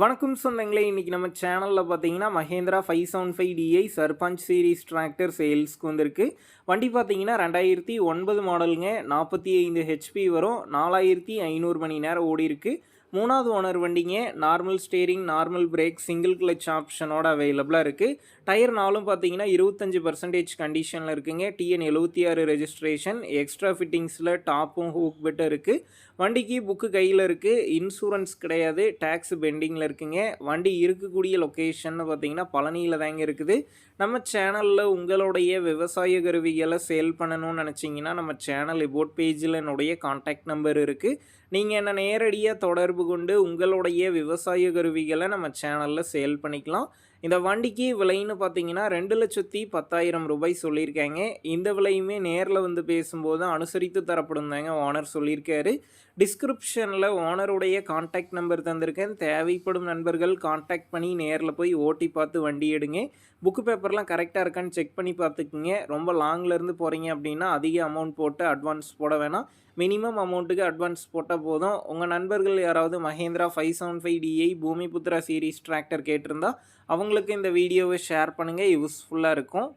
வணக்கம் சொந்தங்களே, இன்னைக்கு நம்ம சேனலில் பார்த்தீங்கன்னா Mahindra 575DI Sarpanch series tractor சேல்ஸ்க்கு வந்திருக்கு. வண்டி பார்த்தீங்கன்னா 2009 மாடலுங்க. 45 ஹெச்பி வரும். 4500 மணி நேரம் ஓடி இருக்கு. மூணாவது ஓனர் வண்டிங்க. Normal steering, normal brake, single clutch ஆப்ஷனோட அவைலபிளாக இருக்குது. டயர் நாலும் பார்த்தீங்கன்னா 25% கண்டிஷனில் இருக்குங்க. TN 76 registration. எக்ஸ்ட்ரா ஃபிட்டிங்ஸில் டாப்பும் ஹூக் பெட்டும் இருக்குது. வண்டிக்கு புக்கு கையில் இருக்குது. இன்சூரன்ஸ் கிடையாது. டேக்ஸ் பெண்டிங்கில் இருக்குங்க. வண்டி இருக்கக்கூடிய லொக்கேஷன் பார்த்தீங்கன்னா பழனியில் தாங்க இருக்குது. நம்ம சேனலில் உங்களுடைய விவசாய கருவிகளை சேல் பண்ணணும்னு நினச்சிங்கன்னா நம்ம சேனல் எபோட் பேஜில் என்னுடைய கான்டாக்ட் நம்பர் இருக்குது. நீங்கள் என்ன நேரடியாக தொடர்பு கொண்டு உங்களுடைய விவசாய கருவிகளை நம்ம சேனலில் சேல் பண்ணிக்கலாம். இந்த வண்டிக்கு விலைன்னு பார்த்தீங்கன்னா 2,10,000 ரூபாய் சொல்லியிருக்காங்க. இந்த விலையுமே நேரில் வந்து பேசும்போது அனுசரித்து தரப்படும் தாங்க ஓனர் சொல்லியிருக்காரு. டிஸ்கிரிப்ஷனில் ஓனருடைய கான்டாக்ட் நம்பர் தந்திருக்கேன். தேவைப்படும் நண்பர்கள் கான்டாக்ட் பண்ணி நேரில் போய் ஓட்டி பார்த்து வண்டி எடுங்க. புக்கு பேப்பர்லாம் கரெக்டாக இருக்கான்னு செக் பண்ணி பார்த்துக்குங்க. ரொம்ப லாங்லேருந்து போகிறீங்க அப்படின்னா அதிக அமௌண்ட் போட்டு அட்வான்ஸ் போட வேணாம். மினிமம் அமௌண்ட்டுக்கு அட்வான்ஸ் போட்டால் போதும். உங்கள் நண்பர்கள் யாராவது Mahindra 575DI Bumiputera series tractor கேட்டிருந்தா அவங்களுக்கு இந்த வீடியோவை ஷேர் பண்ணுங்கள். யூஸ்ஃபுல்லாக இருக்கும்.